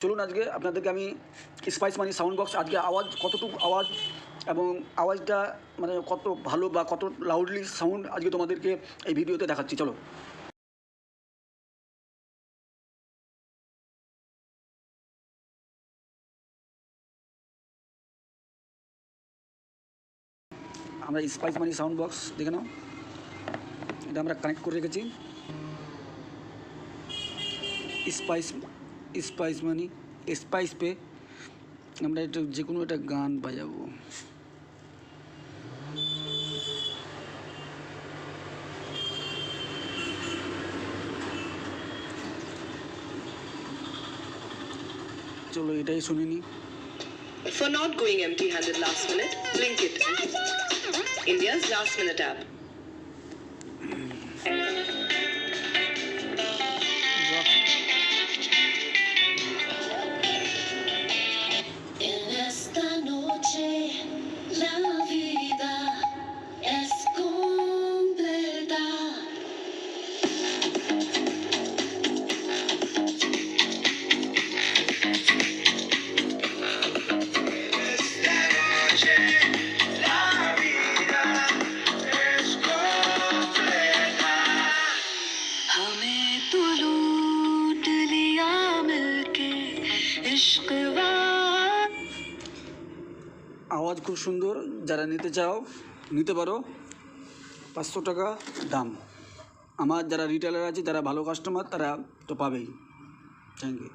চলুন আজকে আপনাদেরকে আমি স্পাইস মানি সাউন্ড বক্স আজকে আওয়াজ কতটুকু আওয়াজ এবং আওয়াজটা মানে কত ভালো বা কত লাউডলি সাউন্ড আজকে তোমাদেরকে এই ভিডিওতে দেখাচ্ছি। চলো আমরা স্পাইস মানি সাউন্ড বক্স দেখে নাও, এটা আমরা কানেক্ট করে রেখেছি। স্পাইস মানি স্পাইস পে আমরা এটা যে কোনো একটা গান বাজাবো। চলো এটাই শুনে নি। For not going empty-handed last minute, Blinkit, India's last minute app. En esta noche la vida es completa. আওয়াজ খুব সুন্দর, যারা নিতে চাও নিতে পারো। 500 টাকা দাম। আমার যারা রিটেলার আছে, যারা ভালো কাস্টমার, তারা তো পাবেই। Thank you.